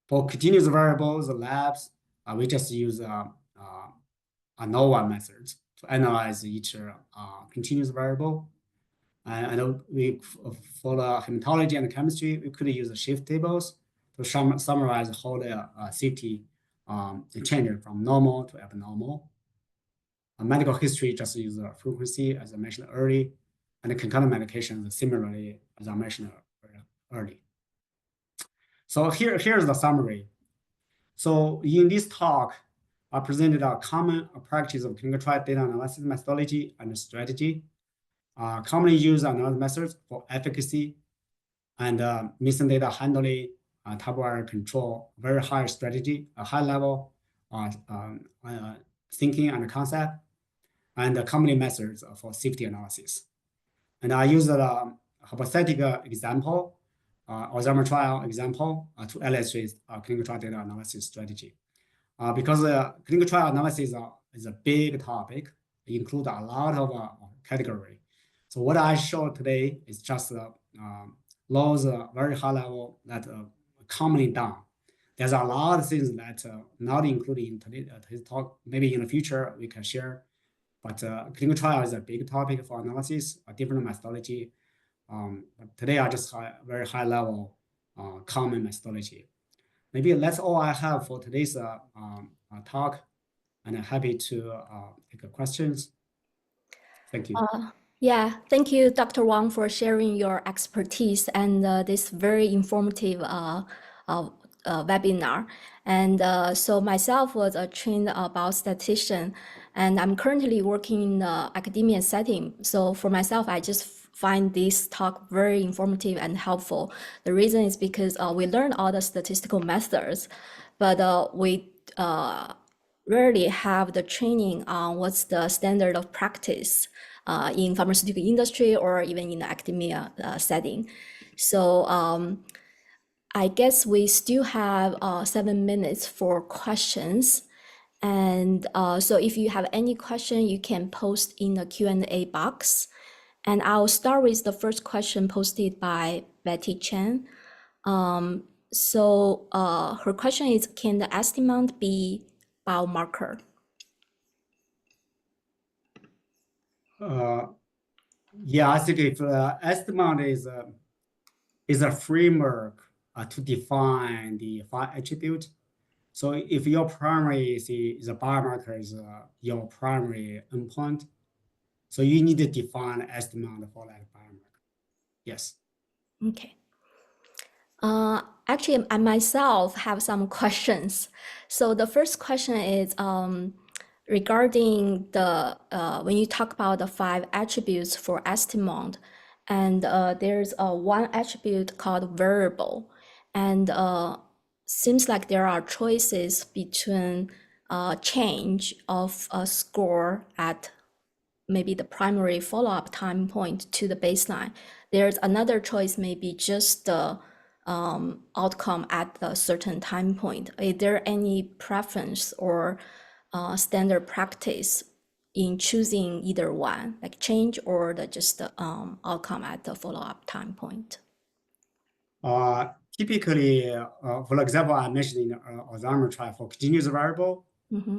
For continuous variables, labs, we just use ANOVA methods to analyze each continuous variable. And for the hematology and chemistry, we could use the shift tables to summarize how the safety changes from normal to abnormal. Medical history just use the frequency, as I mentioned early, and the concurrent medications similarly, as I mentioned early. So here's the summary. So in this talk, I presented a common practice of clinical trial data analysis methodology and strategy, commonly used analysis methods for efficacy and missing data handling, type error control, very high strategy, a high level thinking and concept, and the common methods for safety analysis. And I used a hypothetical example, Alzheimer trial example, to illustrate clinical trial data analysis strategy. Because clinical trial analysis is a big topic, it includes a lot of category. So what I showed today is just those very high level that commonly done. There's a lot of things that not included in today's talk. Maybe in the future we can share. But clinical trial is a big topic for analysis, a different methodology. But today I just very high level common methodology. Maybe that's all I have for today's talk, and I'm happy to take questions. Thank you. Yeah, thank you, Dr. Wang, for sharing your expertise and this very informative webinar. And so myself was a trained biostatistician, and I'm currently working in the academia setting. So for myself, I just find this talk very informative and helpful. The reason is because we learn all the statistical methods, but we rarely have the training on what's the standard of practice in pharmaceutical industry or even in the academia setting. So I guess we still have 7 minutes for questions. And so if you have any question, you can post in the Q&A box. And I'll start with the first question posted by Betty Chen. So her question is, can the estimand be biomarker? Yeah, I think if estimand is a framework to define the 5 attributes. So if your primary is a biomarker is your primary endpoint, so you need to define estimand for that biomarker. Yes. Okay. Actually, I myself have some questions. So the first question is regarding the when you talk about the 5 attributes for estimand, and there's one attribute called variable, and seems like there are choices between change of a score at maybe the primary follow-up time point to the baseline. There's another choice, maybe just the outcome at a certain time point. Is there any preference or standard practice in choosing either one, like change or just the outcome at the follow-up time point? Typically, for example, I mentioned in the Alzheimer trial for continuous variable,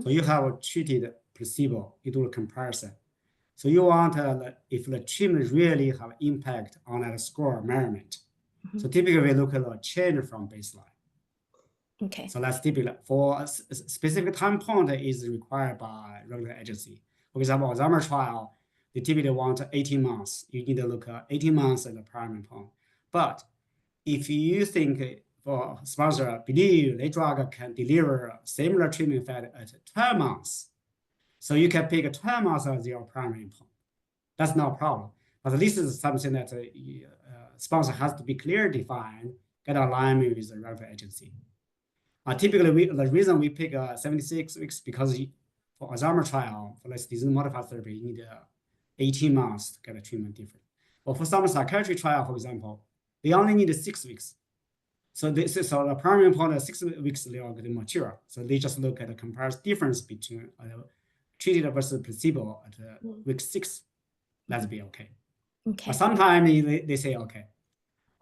so you have a treated placebo, you do a comparison. So you want if the treatment really have impact on that score measurement. So typically we look at the change from baseline. Okay. So that's typical for a specific time point is required by regulatory agency. For example, Alzheimer trial, they typically want 18 months. You need to look at 18 months as a primary point. But if you think for sponsor believe the drug can deliver similar treatment effect at 12 months, so you can pick 12 months as your primary point. That's not a problem. But this is something that sponsor has to be clearly defined, get alignment with the regulatory agency. Typically, the reason we pick 76 weeks because for Alzheimer trial, for this disease modified therapy, you need 18 months to get a treatment different. But for some psychiatry trial, for example, they only need 6 weeks. So the primary point of 6 weeks, they are getting mature. So they just look at the comparison difference between treated versus placebo at week 6. Let's be okay. Okay. But sometimes they say, okay,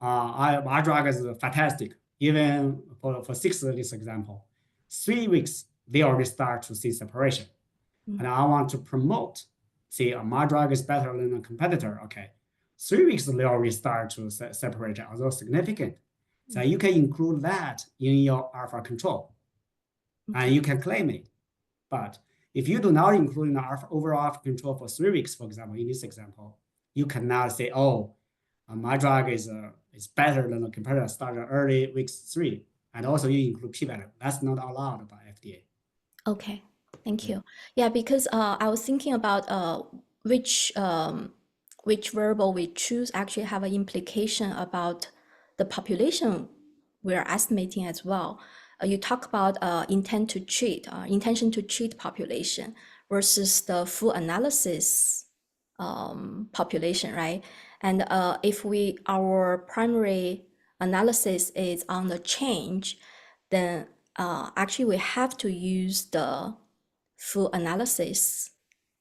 our drug is fantastic. Even for 6 this example, 3 weeks, they already start to see separation. and I want to promote, say, my drug is better than a competitor. Okay, 3 weeks they already start to separate, although significant. So you can include that in your alpha control, and you can claim it. But if you do not include in the overall alpha control for 3 weeks, for example, in this example, you cannot say, oh, my drug is better than the competitor started early weeks 3, and also you include p-value. That's not allowed by FDA. Okay, thank you. Yeah, because I was thinking about which variable we choose actually have an implication about the population we're estimating as well. You talk about intention to treat population versus the full analysis population, right? And if our primary analysis is on the change, then actually we have to use the full analysis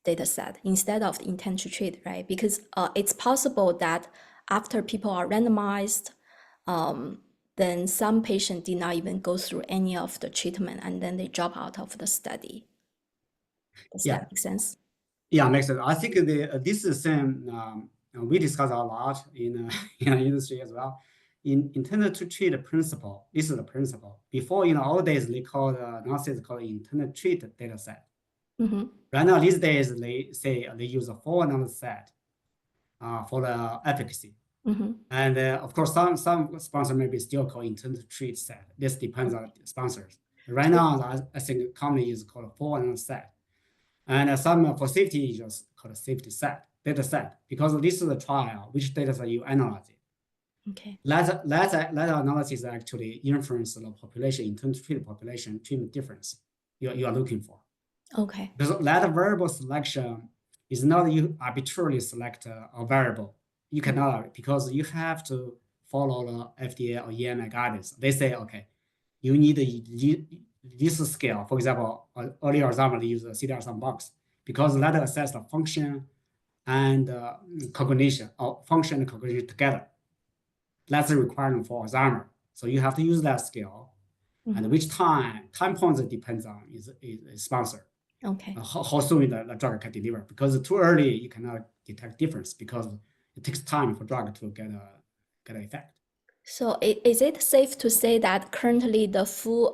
data set instead of the intent to treat, right? Because it's possible that after people are randomized, then some patient did not even go through any of the treatment and then they drop out of the study. Does that make sense? Yeah, makes sense. I think this is same we discuss a lot in industry as well. In intended to treat principle, this is the principle. Before, old days they called analysis called intended to treat data set. Right now, these days they say they use a full analysis set for the efficacy. And of course, some sponsor maybe still call intended to treat set. This depends on sponsors. Right now, I think commonly is called full analysis set. And some for safety is just called a safety set, data set, because this is a trial, which data set you analyze it. Okay. That analysis actually influence the population, intended to treat population treatment difference you are looking for. Okay. Because that variable selection is not you arbitrarily select a variable. You cannot, because you have to follow the FDA or EMA guidance. They say, okay, you need this scale. For example, early Alzheimer, they use the CDR sum box because that assess the function and cognition, or function and cognition together. That's a requirement for Alzheimer. So you have to use that scale. And which time points it depends on is sponsor. Okay. How soon the drug can deliver. Because too early, you cannot detect difference because it takes time for drug to get an effect. So is it safe to say that currently the full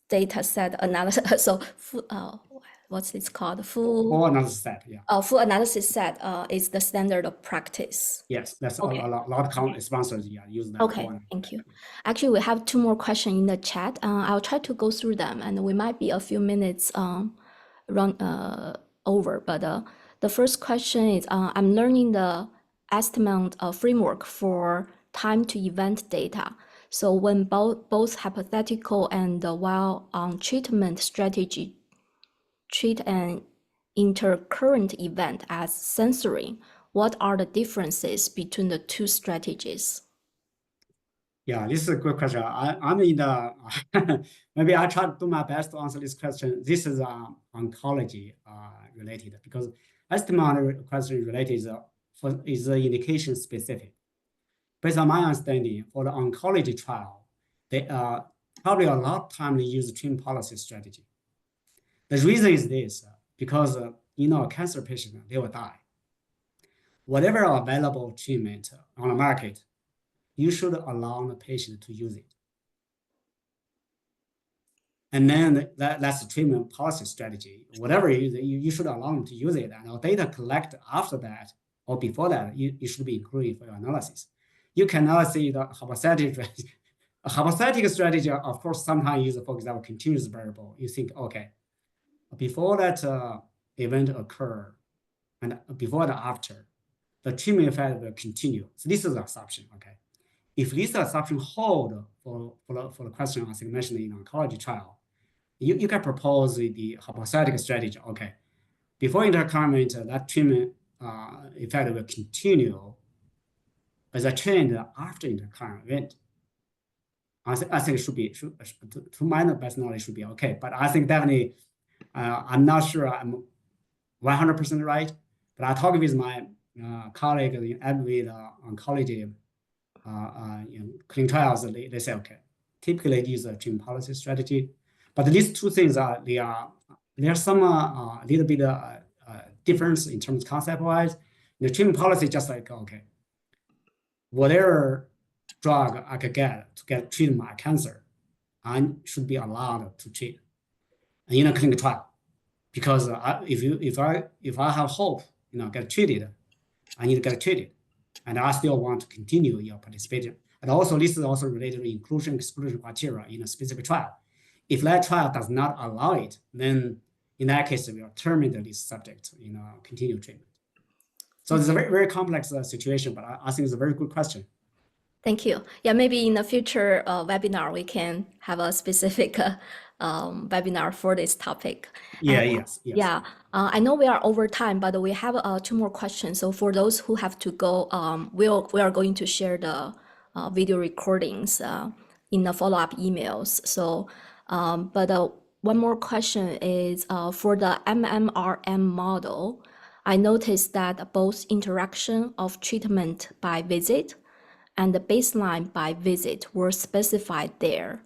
data set analysis, so full, what's this called? Full analysis set, yeah. Full analysis set is the standard of practice. Yes, that's a lot of sponsors use that. Okay, thank you. Actually, we have 2 more questions in the chat. I'll try to go through them, and we might be a few minutes run over. But the first question is, I'm learning the estimand framework for time to event data. So when both hypothetical and while on treatment strategy treat an intercurrent event as censoring, what are the differences between the 2 strategies? Yeah, this is a good question. I'm in the, maybe I try to do my best to answer this question. This is oncology related because estimand question related is indication specific. Based on my understanding, for the oncology trial, they probably a lot of time they use treatment policy strategy. The reason is this, because a cancer patient, they will die. Whatever available treatment on the market, you should allow the patient to use it. And then that's the treatment policy strategy. Whatever you should allow them to use it. And our data collect after that or before that, you should be included for your analysis. You cannot see the hypothetic strategy. A hypothetical strategy, of course, sometimes use, for example, continuous variable. You think, okay, before that event occur and before and after, the treatment effect will continue. So this is the assumption, okay? If this assumption hold for the question I think mentioned in oncology trial, you can propose the hypothetical strategy. Okay, before intercurrent, that treatment effect will continue as a trend after intercurrent event. I think it should be, to my best knowledge, should be okay. But I think definitely, I'm not sure I'm 100% right. But I talk with my colleague with oncology clinical trials, they say, okay, typically use a treatment policy strategy. But these 2 things they are There's some little bit difference in terms of concept-wise. The treatment policy just like, okay, whatever drug I could get to treat my cancer, I should be allowed to treat in a clinical trial. Because if I have hope, get treated, I need to get treated, and I still want to continue your participation. And also, this is also related to inclusion exclusion criteria in a specific trial. If that trial does not allow it, then in that case, we will terminate this subject, continue treatment. So it's a very, very complex situation, but I think it's a very good question. Thank you. Yeah, maybe in the future webinar, we can have a specific webinar for this topic. Yeah, And, yes. Yeah, I know we are over time, but we have 2 more questions. So for those who have to go, we are going to share the video recordings in the follow-up emails. So, but one more question is for the MMRM model, I noticed that both interaction of treatment by visit and the baseline by visit were specified there.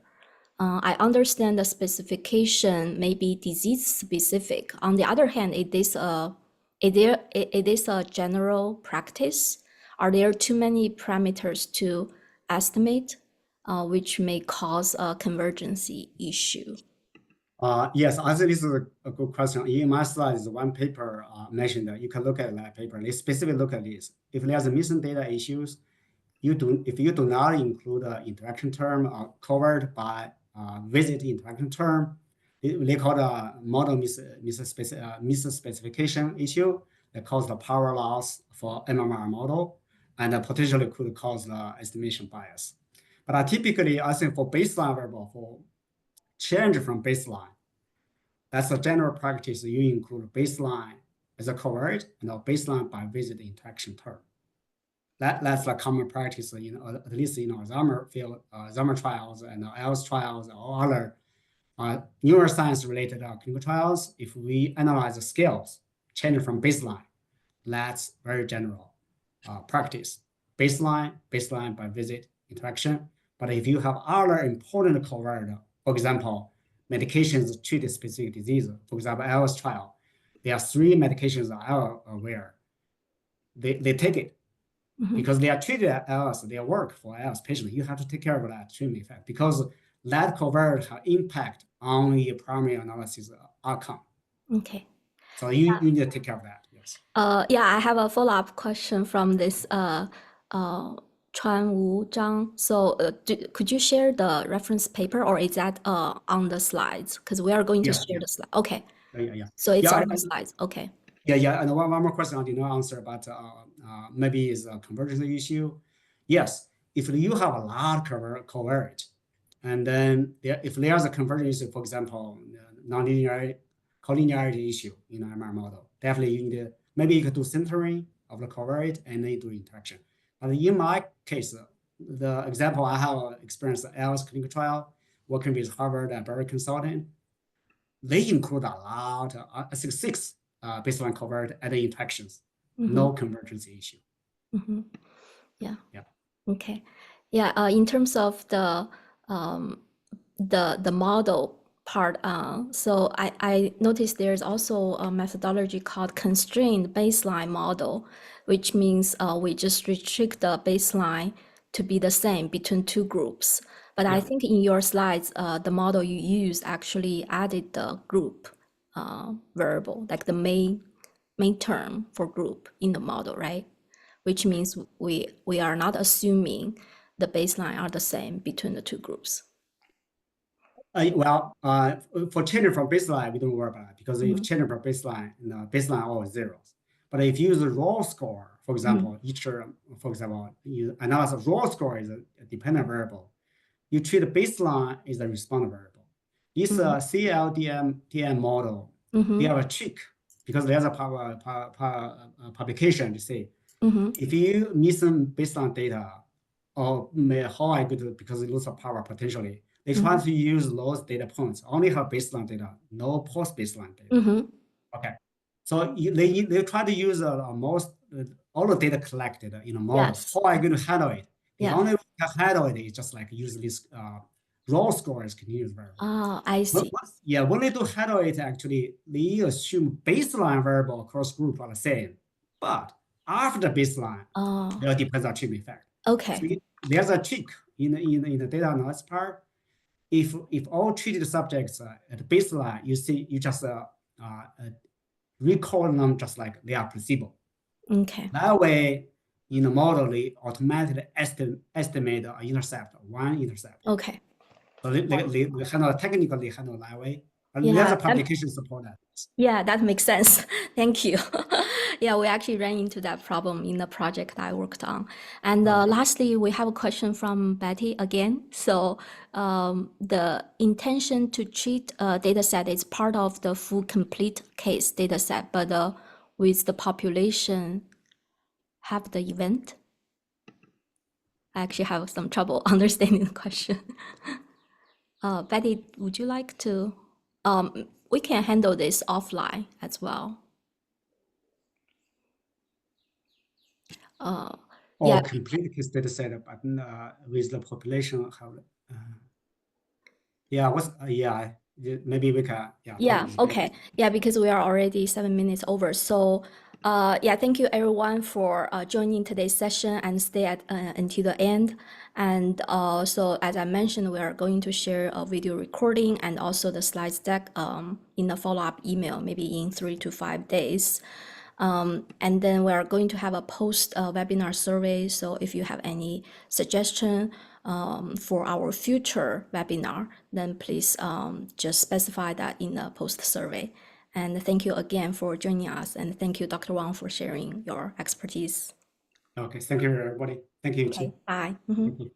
I understand the specification may be disease specific. On the other hand, it is a general practice. Are there too many parameters to estimate, which may cause a convergency issue? Yes, I think this is a good question. In my slides, one paper mentioned that you can look at that paper. They specifically look at this. If there's a missing data issues, if you do not include an interaction term covered by visit interaction term, they call the model misspecification issue that cause the power loss for MMR model and potentially could cause the estimation bias. But typically, I think for baseline variable, for change from baseline, that's a general practice. You include baseline as a covered and a baseline by visit interaction term. That's a common practice, at least in Alzheimer field, Alzheimer trials and ALS trials or other neuroscience-related clinical trials. If we analyze the scales changing from baseline, that's very general practice. Baseline by visit interaction. But if you have other important covered, for example, medications to treat a specific disease, for example, ALS trial, there are 3 medications I am aware. They take it. Because they are treated at ALS, they work for ALS patients. You have to take care of that treatment effect because that covered impact on the primary analysis outcome. Okay. So you need to take care of that. Yes. Yeah, I have a follow-up question from this Chuan Wu Zhang. So could you share the reference paper or is that on the slides? Because we are going to share the slide. Okay. Yeah. So it's on the slides. Okay. Yeah. And one more question I did not answer, but maybe is a convergence issue. Yes, if you have a lot of coverage, and then if there's a convergence issue, for example, non-linear collinearity issue in the MR model, definitely you need to, maybe you could do centering of the coverage and then do interaction. But in my case, the example I have experienced the ALS clinical trial, working with Harvard and Berkeley consultant, they include a lot, I think 6 baseline covered and the interactions, no convergence issue. Yeah. Okay. Yeah. In terms of the model part, so I noticed there's also a methodology called constrained baseline model, which means we just restrict the baseline to be the same between 2 groups. But I think in your slides, the model you use actually added the group variable, like the main term for group in the model, right? Which means we are not assuming the baseline are the same between the 2 groups. For changing from baseline, we don't worry about it because if changing from baseline, baseline are always zeros. But if you use a raw score, for example, you analyze a raw score is a dependent variable. You treat the baseline as a responder variable. This CLDM model, they have a trick because there's a publication to say, if you miss some baseline data, or how I go to, because it loses power potentially, they try to use those data points, only have baseline data, no post-baseline data. Okay, so they try to use all the data collected in a model. How are you going to handle it? The only way to handle it is just like use this raw score as continuous variable. Oh, I see. Yeah, when they do handle it, actually, they assume baseline variable across group are the same. But after the baseline, Oh, there depends on treatment effect. okay. So there's a trick in the data analysis part. If all treated subjects at baseline, you just recall them just like they are placebo. Okay. That way, in the model, they automatically estimate an intercept, one intercept. Okay. So they handle technically handle that way. And there's Yeah, a publication support that. yeah, that makes sense. Thank you. Yeah, we actually ran into that problem in the project I worked on. And lastly, we have a question from Betty again. So the intention to treat a data set is part of the full complete case data set, but with the population have the event? I actually have some trouble understanding the question. Betty, would you like to? We can handle this offline as well. Or Yeah, complete case data set, but with the population have. Yeah, maybe we can talk yeah, this later. okay. Yeah, because we are already 7 minutes over. So, yeah, thank you everyone for joining today's session and stay at until the end. And so, as I mentioned, we are going to share a video recording and also the slides deck in a follow-up email, maybe in 3 to 5 days. And then we are going to have a post webinar survey. So if you have any suggestion for our future webinar, then please just specify that in the post survey. And thank you again for joining us. And thank you, Dr. Wang, for sharing your expertise. Okay, thank you, everybody. Thank you, Okay, Chi. bye. Thank you.